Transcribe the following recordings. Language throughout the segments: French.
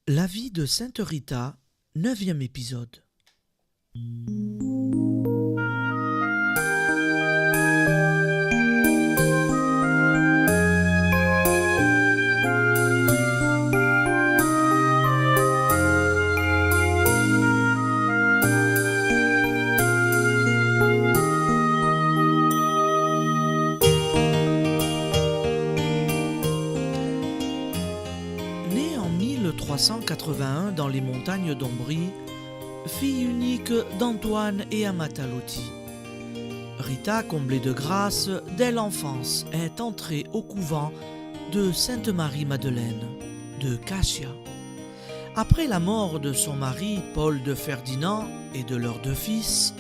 La vie de Sainte Rita, 9e épisode. Née en 1381 dans les montagnes d'Ombrie, fille unique d'Antoine et Amata Lotti, Rita, comblée de grâce dès l'enfance, est entrée au couvent de Sainte-Marie-Madeleine de Cascia. Après la mort de son mari Paul de Ferdinand et de leurs 2 fils,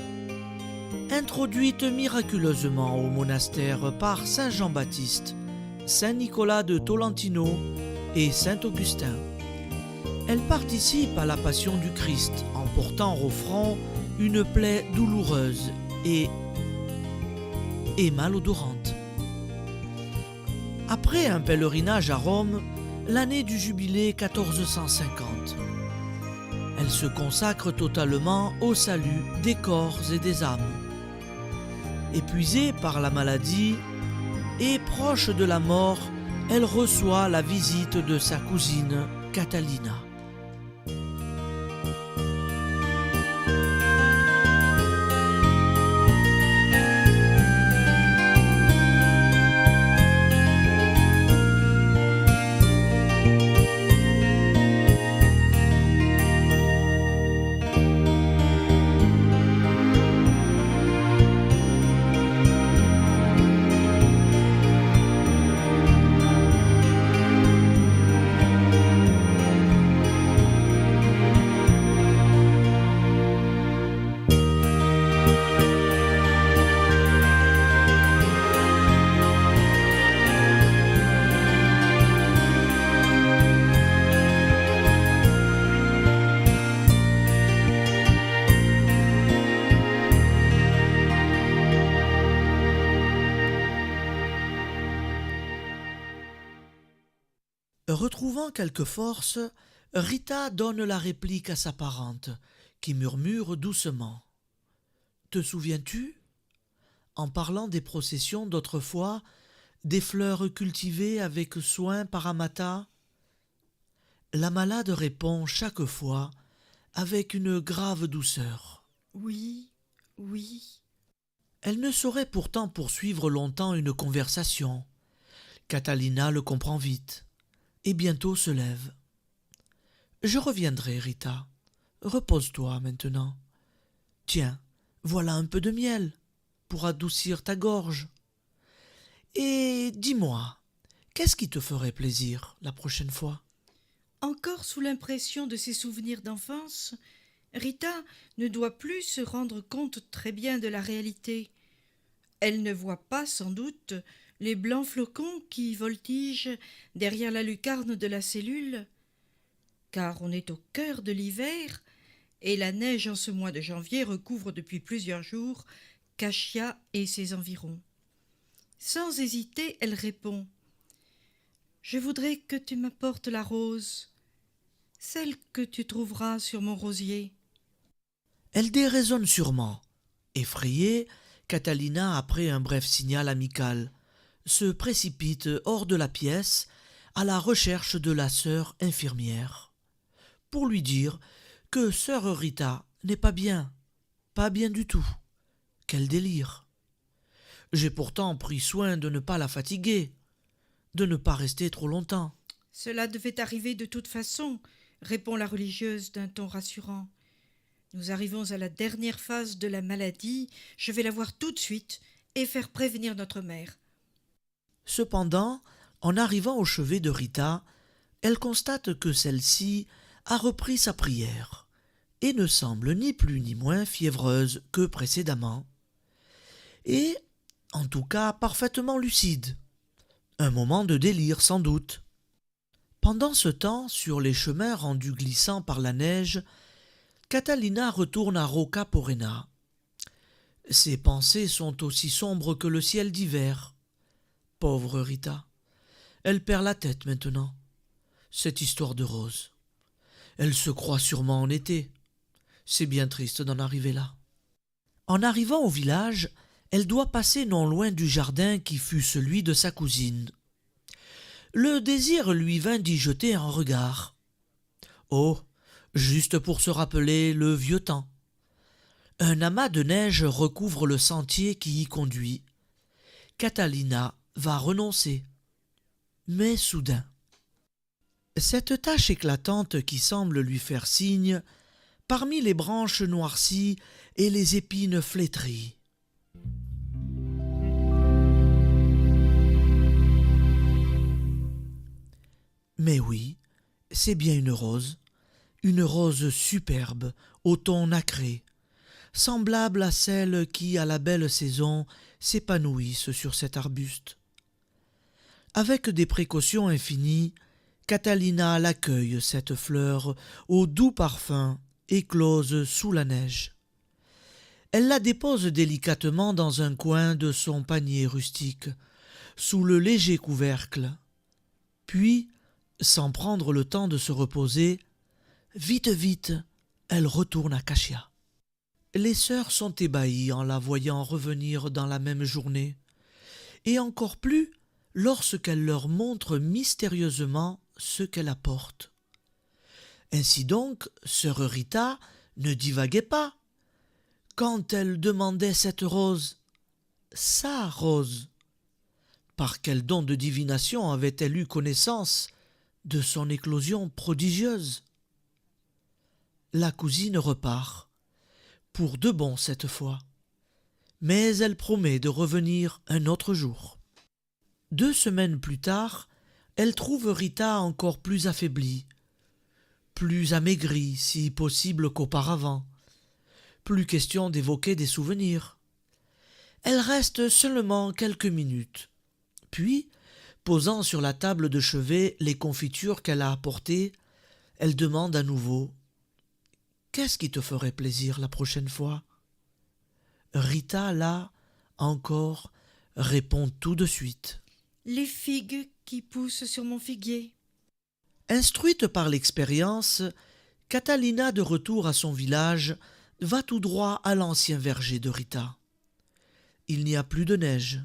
introduite miraculeusement au monastère par Saint Jean-Baptiste, Saint Nicolas de Tolentino et Saint Augustin, elle participe à la passion du Christ en portant au front une plaie douloureuse et malodorante. Après un pèlerinage à Rome, l'année du jubilé 1450, elle se consacre totalement au salut des corps et des âmes. Épuisée par la maladie et proche de la mort, elle reçoit la visite de sa cousine Catalina. Retrouvant quelque force, Rita donne la réplique à sa parente, qui murmure doucement. « Te souviens-tu, en parlant des processions d'autrefois, des fleurs cultivées avec soin par Amata ?» La malade répond chaque fois avec une grave douceur. « Oui, oui. » Elle ne saurait pourtant poursuivre longtemps une conversation. Catalina le comprend vite et bientôt se lève. « Je reviendrai, Rita. Repose-toi maintenant. Tiens, voilà un peu de miel pour adoucir ta gorge. Et dis-moi, qu'est-ce qui te ferait plaisir la prochaine fois ?» Encore sous l'impression de ses souvenirs d'enfance, Rita ne doit plus se rendre compte très bien de la réalité. Elle ne voit pas, sans doute, les blancs flocons qui voltigent derrière la lucarne de la cellule, car on est au cœur de l'hiver et la neige en ce mois de janvier recouvre depuis plusieurs jours Cascia et ses environs. Sans hésiter, elle répond « Je voudrais que tu m'apportes la rose, celle que tu trouveras sur mon rosier. » Elle déraisonne sûrement. Effrayée, Catalina, après un bref signal amical, se précipite hors de la pièce à la recherche de la sœur infirmière, pour lui dire que sœur Rita n'est pas bien du tout, qu'elle délire. J'ai pourtant pris soin de ne pas la fatiguer, de ne pas rester trop longtemps. « Cela devait arriver de toute façon, » répond la religieuse d'un ton rassurant. « Nous arrivons à la dernière phase de la maladie, je vais la voir tout de suite et faire prévenir notre mère. » Cependant, en arrivant au chevet de Rita, elle constate que celle-ci a repris sa prière et ne semble ni plus ni moins fiévreuse que précédemment, et, en tout cas, parfaitement lucide. Un moment de délire sans doute. Pendant ce temps, sur les chemins rendus glissants par la neige, Catalina retourne à Rocca Porena. Ses pensées sont aussi sombres que le ciel d'hiver. Pauvre Rita, elle perd la tête maintenant. Cette histoire de Rose. Elle se croit sûrement en été. C'est bien triste d'en arriver là. En arrivant au village, elle doit passer non loin du jardin qui fut celui de sa cousine. Le désir lui vint d'y jeter un regard. Oh, juste pour se rappeler le vieux temps. Un amas de neige recouvre le sentier qui y conduit. Catalina va renoncer. Mais soudain, cette tache éclatante qui semble lui faire signe, parmi les branches noircies et les épines flétries. Mais oui, c'est bien une rose superbe, au ton nacré, semblable à celles qui, à la belle saison, s'épanouissent sur cet arbuste. Avec des précautions infinies, Catalina l'accueille, cette fleur, au doux parfum, éclose sous la neige. Elle la dépose délicatement dans un coin de son panier rustique, sous le léger couvercle. Puis, sans prendre le temps de se reposer, vite, vite, elle retourne à Cachia. Les sœurs sont ébahies en la voyant revenir dans la même journée, et encore plus lorsqu'elle leur montre mystérieusement ce qu'elle apporte. Ainsi donc, sœur Rita ne divaguait pas. Quand elle demandait cette rose, sa rose, par quel don de divination avait-elle eu connaissance de son éclosion prodigieuse? La cousine repart, pour de bon cette fois, mais elle promet de revenir un autre jour. 2 semaines plus tard, elle trouve Rita encore plus affaiblie, plus amaigrie si possible qu'auparavant. Plus question d'évoquer des souvenirs. Elle reste seulement quelques minutes. Puis, posant sur la table de chevet les confitures qu'elle a apportées, elle demande à nouveau « Qu'est-ce qui te ferait plaisir la prochaine fois ?» Rita, là, encore, répond tout de suite. « Les figues qui poussent sur mon figuier. » Instruite par l'expérience, Catalina, de retour à son village, va tout droit à l'ancien verger de Rita. Il n'y a plus de neige,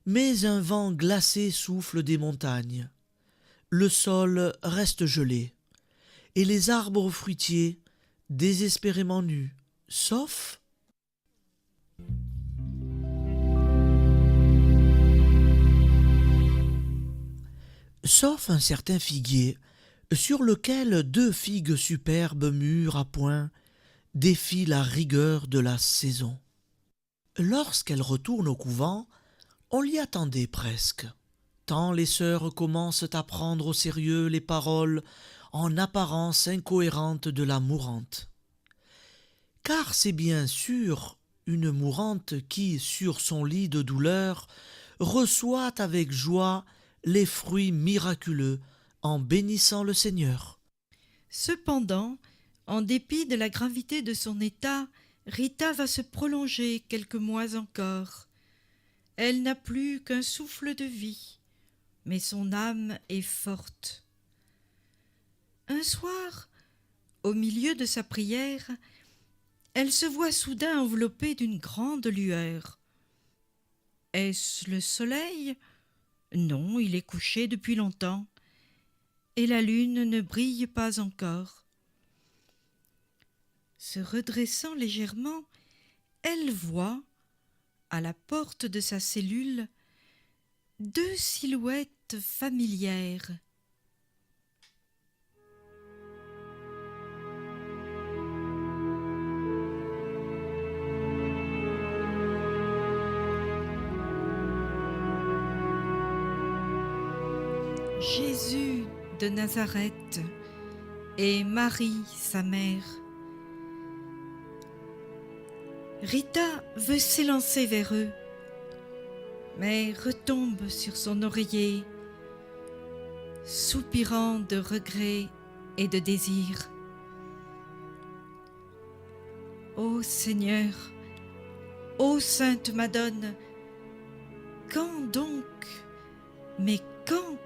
mais un vent glacé souffle des montagnes. Le sol reste gelé, et les arbres fruitiers, désespérément nus, sauf un certain figuier, sur lequel 2 figues superbes mûres à point défient la rigueur de la saison. Lorsqu'elle retourne au couvent, on l'y attendait presque, tant les sœurs commencent à prendre au sérieux les paroles en apparence incohérentes de la mourante. Car c'est bien sûr une mourante qui, sur son lit de douleur, reçoit avec joie les fruits miraculeux en bénissant le Seigneur. Cependant, en dépit de la gravité de son état, Rita va se prolonger quelques mois encore. Elle n'a plus qu'un souffle de vie, mais son âme est forte. Un soir, au milieu de sa prière, elle se voit soudain enveloppée d'une grande lueur. Est-ce le soleil ? Non, il est couché depuis longtemps, et la lune ne brille pas encore. Se redressant légèrement, elle voit, à la porte de sa cellule, 2 silhouettes familières. Jésus de Nazareth et Marie, sa mère. Rita veut s'élancer vers eux, mais retombe sur son oreiller, soupirant de regret et de désir. Ô Seigneur, ô Sainte Madone, quand donc, mais quand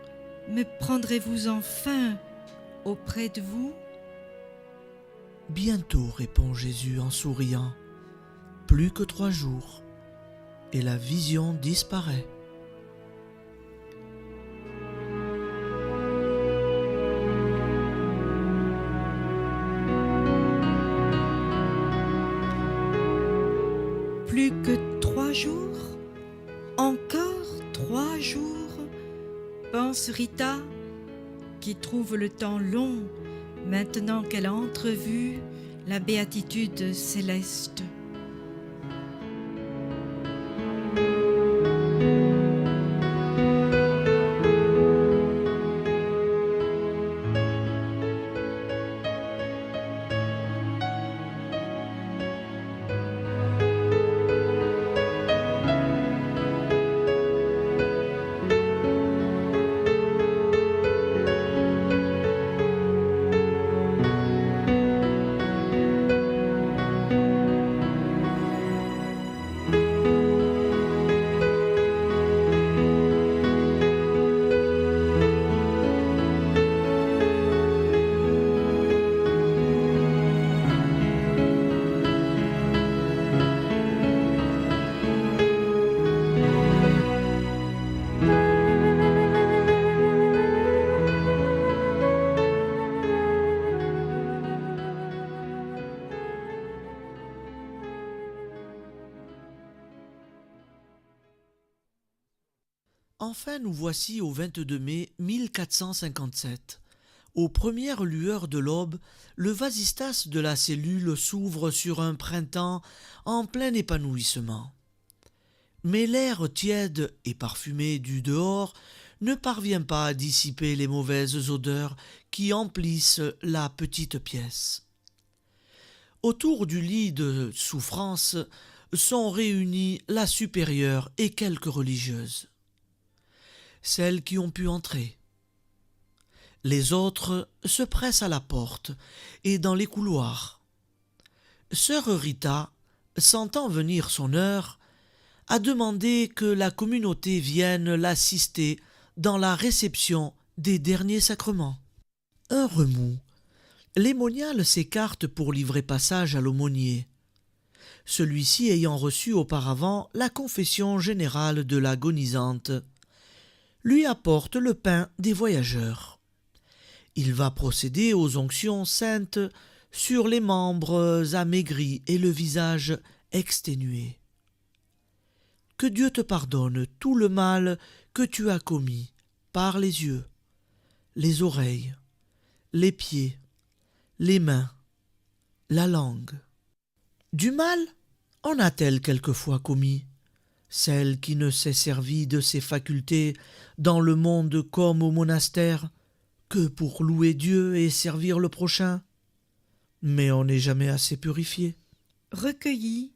me prendrez-vous enfin auprès de vous ? Bientôt, répond Jésus en souriant. Plus que 3 jours, et la vision disparaît. Plus que 3 jours? Encore 3 jours? Pense Rita, qui trouve le temps long maintenant qu'elle a entrevu la béatitude céleste. Enfin, nous voici au 22 mai 1457. Aux premières lueurs de l'aube, le vasistas de la cellule s'ouvre sur un printemps en plein épanouissement. Mais l'air tiède et parfumé du dehors ne parvient pas à dissiper les mauvaises odeurs qui emplissent la petite pièce. Autour du lit de souffrance sont réunies la supérieure et quelques religieuses. Celles qui ont pu entrer. Les autres se pressent à la porte et dans les couloirs. Sœur Rita, sentant venir son heure, a demandé que la communauté vienne l'assister dans la réception des derniers sacrements. Un remous. Les moniales s'écartent pour livrer passage à l'aumônier, celui-ci ayant reçu auparavant la confession générale de l'agonisante, lui apporte le pain des voyageurs. Il va procéder aux onctions saintes sur les membres amaigris et le visage exténué. Que Dieu te pardonne tout le mal que tu as commis par les yeux, les oreilles, les pieds, les mains, la langue. Du mal en a-t-elle quelquefois commis, celle qui ne s'est servie de ses facultés dans le monde comme au monastère que pour louer Dieu et servir le prochain? Mais on n'est jamais assez purifié. Recueillie,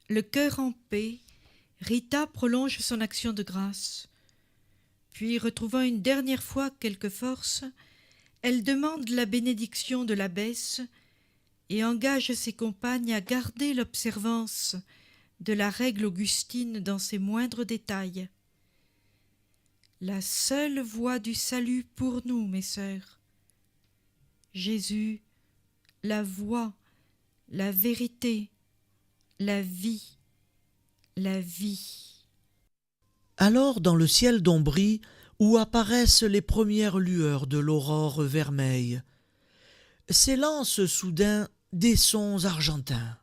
le cœur en paix, Rita prolonge son action de grâce. Puis, retrouvant une dernière fois quelque force, elle demande la bénédiction de l'abbesse et engage ses compagnes à garder l'observance de la règle augustine dans ses moindres détails. La seule voie du salut pour nous, mes sœurs. Jésus, la voie, la vérité, la vie, la vie. Alors, dans le ciel d'Ombrie, où apparaissent les premières lueurs de l'aurore vermeille, s'élancent soudain des sons argentins.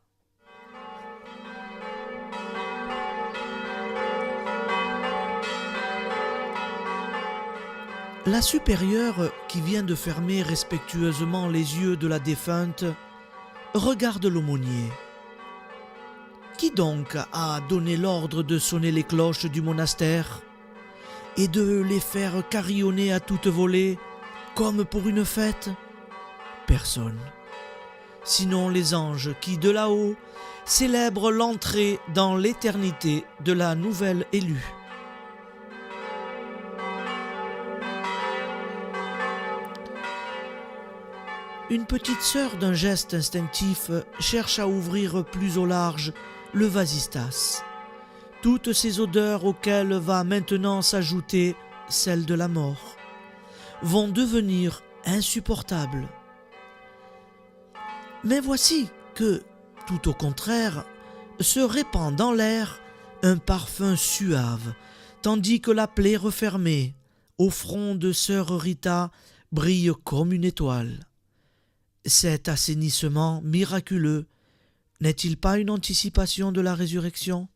La supérieure, qui vient de fermer respectueusement les yeux de la défunte, regarde l'aumônier. Qui donc a donné l'ordre de sonner les cloches du monastère et de les faire carillonner à toute volée, comme pour une fête? Personne. Sinon les anges qui, de là-haut, célèbrent l'entrée dans l'éternité de la nouvelle élue. Une petite sœur, d'un geste instinctif, cherche à ouvrir plus au large le vasistas. Toutes ces odeurs auxquelles va maintenant s'ajouter celle de la mort vont devenir insupportables. Mais voici que, tout au contraire, se répand dans l'air un parfum suave, tandis que la plaie refermée, au front de sœur Rita, brille comme une étoile. Cet assainissement miraculeux n'est-il pas une anticipation de la résurrection?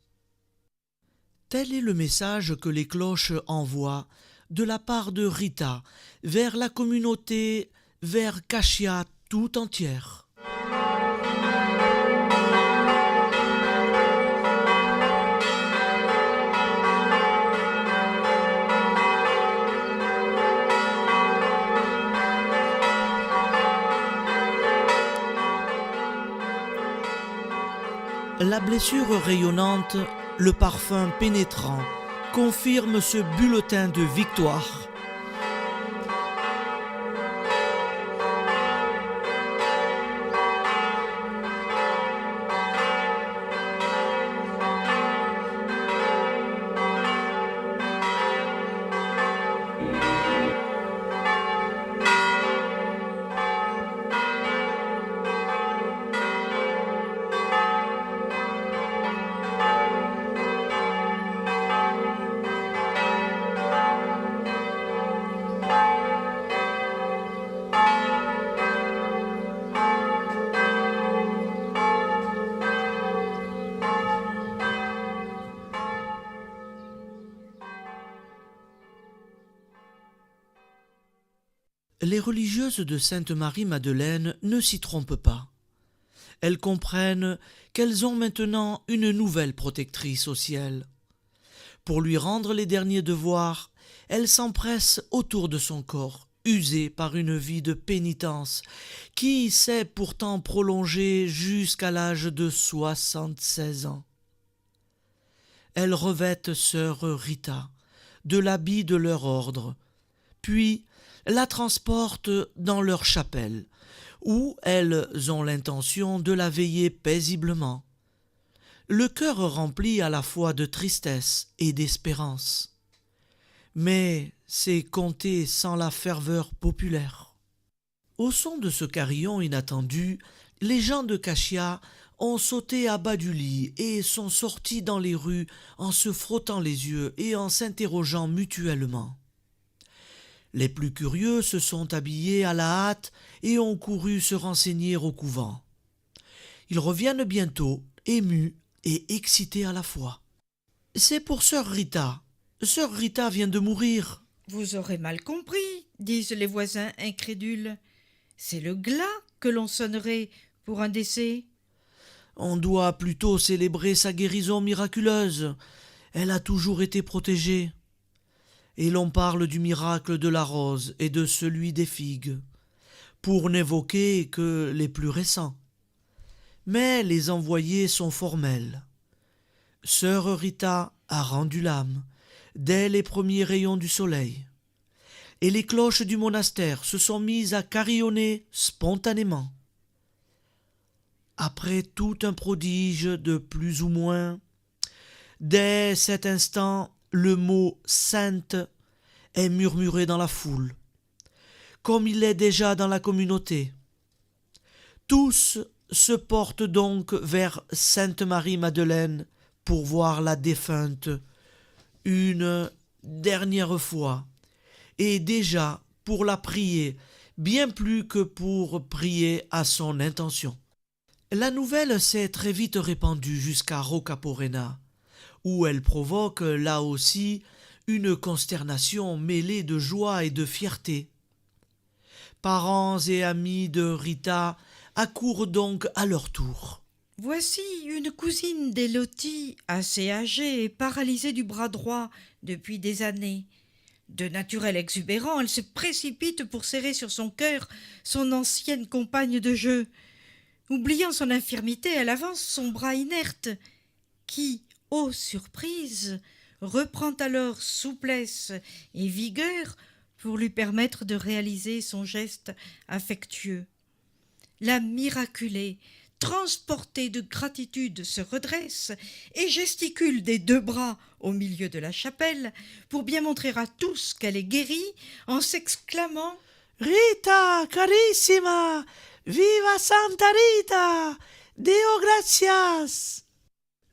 Tel est le message que les cloches envoient de la part de Rita vers la communauté, vers Cashia tout entière. La blessure rayonnante, le parfum pénétrant, confirme ce bulletin de victoire. Les religieuses de Sainte-Marie-Madeleine ne s'y trompent pas. Elles comprennent qu'elles ont maintenant une nouvelle protectrice au ciel. Pour lui rendre les derniers devoirs, elles s'empressent autour de son corps, usé par une vie de pénitence, qui s'est pourtant prolongée jusqu'à l'âge de 76 ans. Elles revêtent sœur Rita de l'habit de leur ordre, puis la transportent dans leur chapelle, où elles ont l'intention de la veiller paisiblement, le cœur rempli à la fois de tristesse et d'espérance. Mais c'est compter sans la ferveur populaire. Au son de ce carillon inattendu, les gens de Cashia ont sauté à bas du lit et sont sortis dans les rues en se frottant les yeux et en s'interrogeant mutuellement. Les plus curieux se sont habillés à la hâte et ont couru se renseigner au couvent. Ils reviennent bientôt, émus et excités à la fois. « C'est pour sœur Rita. Sœur Rita vient de mourir. » « Vous aurez mal compris, disent les voisins incrédules. C'est le glas que l'on sonnerait pour un décès. » « On doit plutôt célébrer sa guérison miraculeuse. Elle a toujours été protégée. » Et l'on parle du miracle de la rose et de celui des figues, pour n'évoquer que les plus récents. Mais les envoyés sont formels. Sœur Rita a rendu l'âme dès les premiers rayons du soleil, et les cloches du monastère se sont mises à carillonner spontanément. Après tout un prodige de plus ou moins, dès cet instant, le mot « sainte » est murmuré dans la foule, comme il est déjà dans la communauté. Tous se portent donc vers Sainte-Marie-Madeleine pour voir la défunte une dernière fois, et déjà pour la prier, bien plus que pour prier à son intention. La nouvelle s'est très vite répandue jusqu'à Rocaporena, où elle provoque là aussi une consternation mêlée de joie et de fierté. Parents et amis de Rita accourent donc à leur tour. Voici une cousine d'Élodie, assez âgée et paralysée du bras droit depuis des années. De naturel exubérant, elle se précipite pour serrer sur son cœur son ancienne compagne de jeu. Oubliant son infirmité, elle avance son bras inerte, qui, ô surprise, reprend alors souplesse et vigueur pour lui permettre de réaliser son geste affectueux. La miraculée, transportée de gratitude, se redresse et gesticule des deux bras au milieu de la chapelle pour bien montrer à tous qu'elle est guérie en s'exclamant « Rita, carissima, Viva Santa Rita! Deo gratias!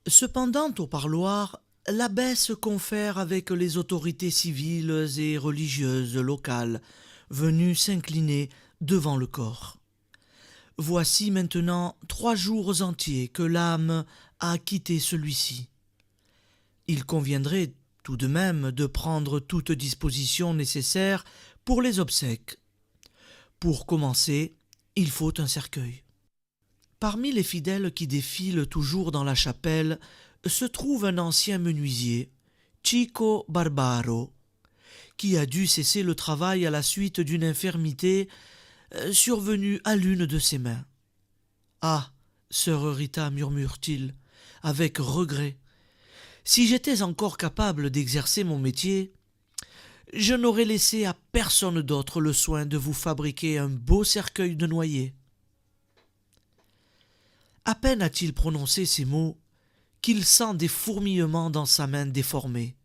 Cependant, au parloir, l'abbesse confère avec les autorités civiles et religieuses locales venues s'incliner devant le corps. Voici maintenant 3 jours entiers que l'âme a quitté celui-ci. Il conviendrait tout de même de prendre toute disposition nécessaire pour les obsèques. Pour commencer, il faut un cercueil. Parmi les fidèles qui défilent toujours dans la chapelle se trouve un ancien menuisier, Chico Barbaro, qui a dû cesser le travail à la suite d'une infirmité survenue à l'une de ses mains. « Ah, sœur Rita, murmure-t-il, avec regret, si j'étais encore capable d'exercer mon métier, je n'aurais laissé à personne d'autre le soin de vous fabriquer un beau cercueil de noyer. » À peine a-t-il prononcé ces mots qu'il sent des fourmillements dans sa main déformée.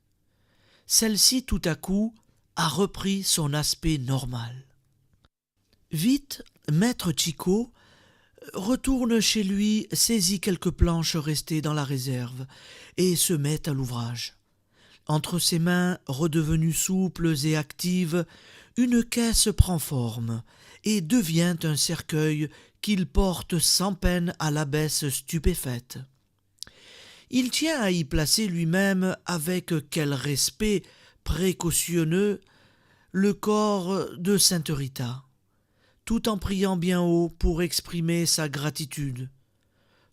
Celle-ci, tout à coup, a repris son aspect normal. Vite, maître Chico retourne chez lui, saisit quelques planches restées dans la réserve et se met à l'ouvrage. Entre ses mains, redevenues souples et actives, une caisse prend forme et devient un cercueil qu'il porte sans peine à l'abbesse stupéfaite. Il tient à y placer lui-même avec quel respect précautionneux le corps de sainte Rita, tout en priant bien haut pour exprimer sa gratitude.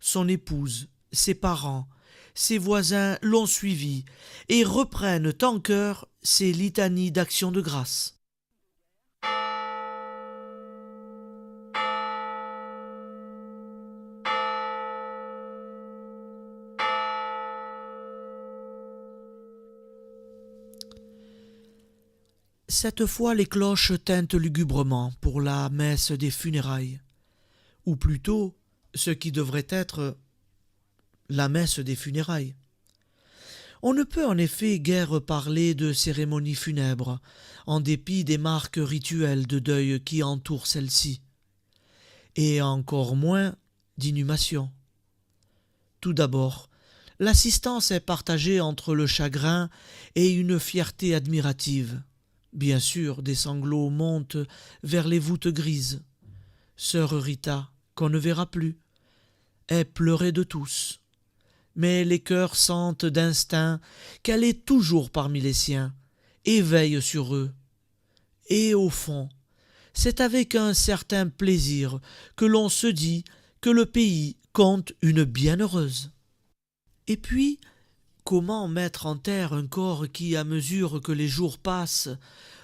Son épouse, ses parents, ses voisins l'ont suivi et reprennent en chœur ses litanies d'action de grâce. Cette fois, les cloches tintent lugubrement pour la messe des funérailles, ou plutôt ce qui devrait être la messe des funérailles. On ne peut en effet guère parler de cérémonie funèbre, en dépit des marques rituelles de deuil qui entourent celle-ci, et encore moins d'inhumation. Tout d'abord, l'assistance est partagée entre le chagrin et une fierté admirative. Bien sûr, des sanglots montent vers les voûtes grises. Sœur Rita, qu'on ne verra plus, est pleurée de tous. Mais les cœurs sentent d'instinct qu'elle est toujours parmi les siens et veillent sur eux. Et au fond, c'est avec un certain plaisir que l'on se dit que le pays compte une bienheureuse. Et puis, comment mettre en terre un corps qui, à mesure que les jours passent,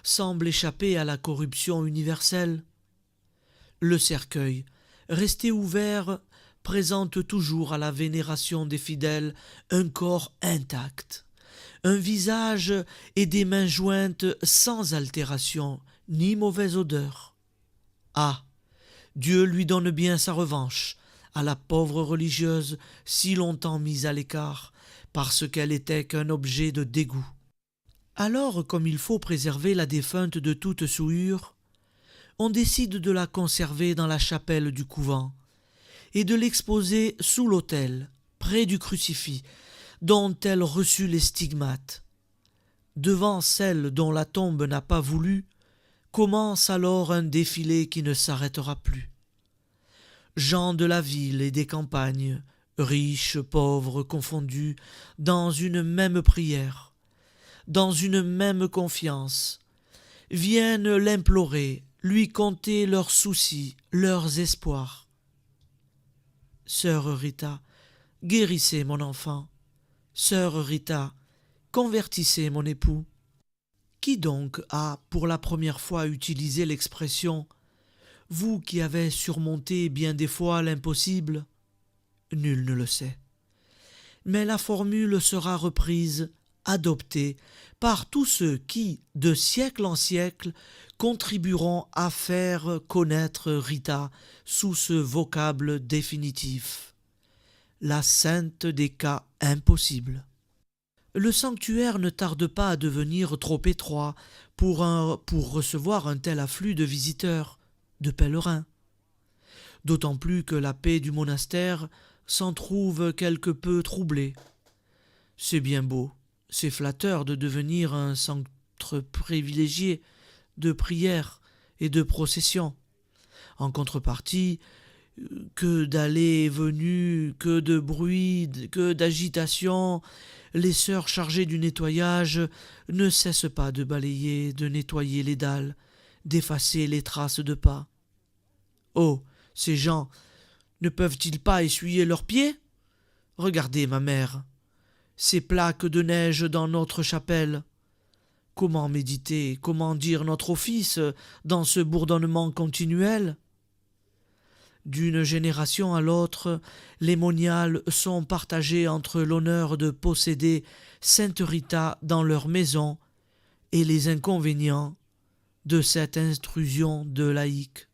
semble échapper à la corruption universelle? Le cercueil, resté ouvert, présente toujours à la vénération des fidèles un corps intact, un visage et des mains jointes sans altération ni mauvaise odeur. Ah, Dieu lui donne bien sa revanche à la pauvre religieuse si longtemps mise à l'écart, parce qu'elle était qu'un objet de dégoût. Alors, comme il faut préserver la défunte de toute souillure, on décide de la conserver dans la chapelle du couvent et de l'exposer sous l'autel, près du crucifix, dont elle reçut les stigmates. Devant celle dont la tombe n'a pas voulu, commence alors un défilé qui ne s'arrêtera plus. Gens de la ville et des campagnes, riches, pauvres, confondus, dans une même prière, dans une même confiance, viennent l'implorer, lui conter leurs soucis, leurs espoirs. Sœur Rita, guérissez mon enfant. Sœur Rita, convertissez mon époux. Qui donc a pour la première fois utilisé l'expression « vous qui avez surmonté bien des fois l'impossible » ? Nul ne le sait. Mais la formule sera reprise, adoptée par tous ceux qui, de siècle en siècle, contribueront à faire connaître Rita sous ce vocable définitif. La sainte des cas impossibles. Le sanctuaire ne tarde pas à devenir trop étroit pour recevoir un tel afflux de visiteurs, de pèlerins. d'autant plus que la paix du monastère s'en trouve quelque peu troublée. C'est bien beau, c'est flatteur de devenir un centre privilégié de prière et de procession. En contrepartie, que d'allées et venues, que de bruit, que d'agitation, les sœurs chargées du nettoyage ne cessent pas de balayer, de nettoyer les dalles, d'effacer les traces de pas. Oh, ces gens ne peuvent-ils pas essuyer leurs pieds? Regardez, ma mère, ces plaques de neige dans notre chapelle. Comment méditer, comment dire notre office dans ce bourdonnement continuel? D'une génération à l'autre, les moniales sont partagées entre l'honneur de posséder Sainte Rita dans leur maison et les inconvénients de cette intrusion de laïcs.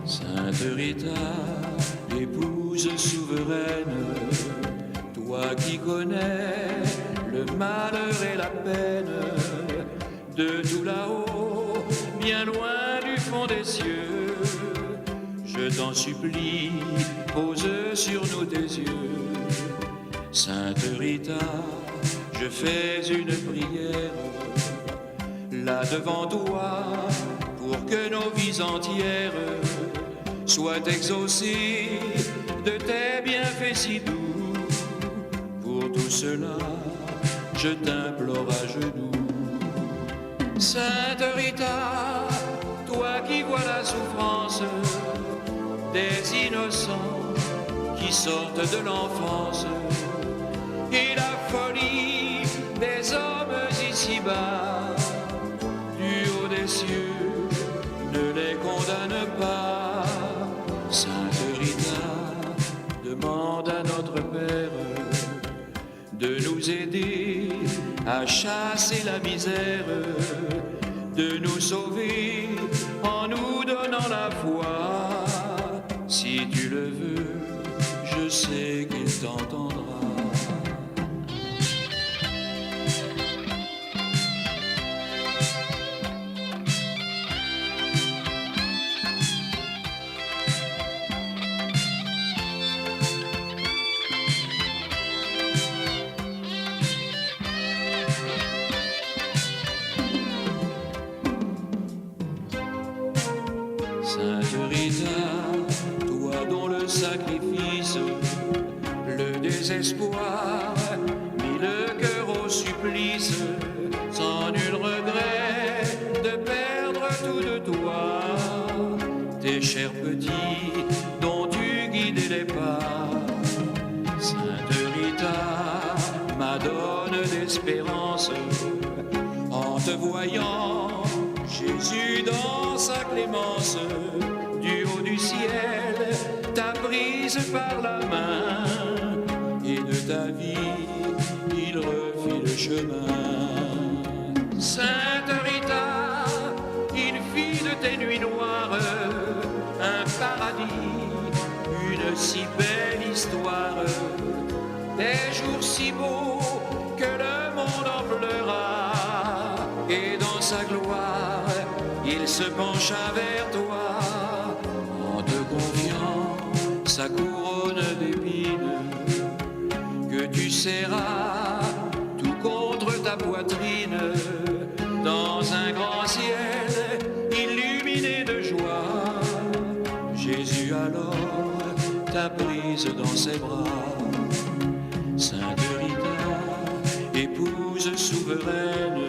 Sainte Rita, épouse souveraine, toi qui connais le malheur et la peine, de tout là-haut, bien loin du fond des cieux, je t'en supplie, pose sur nous tes yeux. Sainte Rita, je fais une prière, là devant toi, pour que nos vies entières soient exaucées de tes bienfaits si doux. Pour tout cela, je t'implore à genoux. Sainte Rita, toi qui vois la souffrance des innocents qui sortent de l'enfance et la folie des hommes ici-bas, du haut des cieux, ne les condamne pas. Sainte Rita, demande à notre Père de nous aider à chasser la misère, de nous sauver en nous donnant la foi. Si tu le veux, je sais qu'il t'entendra. Sainte Rita, toi dont le sacrifice, le désespoir, mit le cœur au supplice, sans nul regret de perdre tout de toi, tes chers petits dont tu guidais les pas. Sainte Rita, madone d'espérance, en te voyant, Jésus dans sa clémence, du haut du ciel, t'a prise par la main, et de ta vie, il refit le chemin. Sainte Rita, il fit de tes nuits noires un paradis, une si belle histoire, des jours si beaux que le monde en pleura, et dans sa gloire, il se pencha vers toi, en te confiant sa couronne d'épines, que tu serras tout contre ta poitrine, dans un grand ciel illuminé de joie. Jésus alors t'a prise dans ses bras. Sainte Rita, épouse souveraine,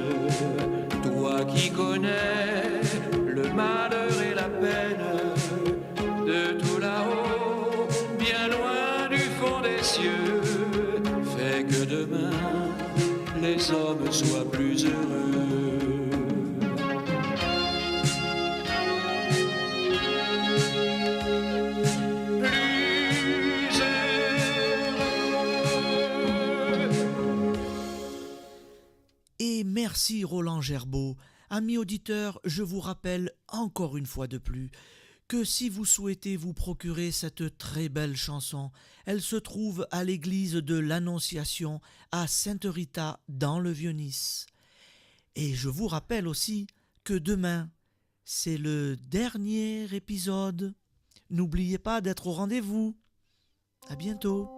toi qui connais le malheur et la peine, de tout là-haut, bien loin du fond des cieux, fais que demain les hommes soient plus heureux. Plus Merci Roland Gerbeau. Amis auditeurs, je vous rappelle encore une fois de plus que si vous souhaitez vous procurer cette très belle chanson, elle se trouve à l'église de l'Annonciation à Sainte-Rita dans le Vieux-Nice. Et je vous rappelle aussi que demain, c'est le dernier épisode. N'oubliez pas d'être au rendez-vous. À bientôt.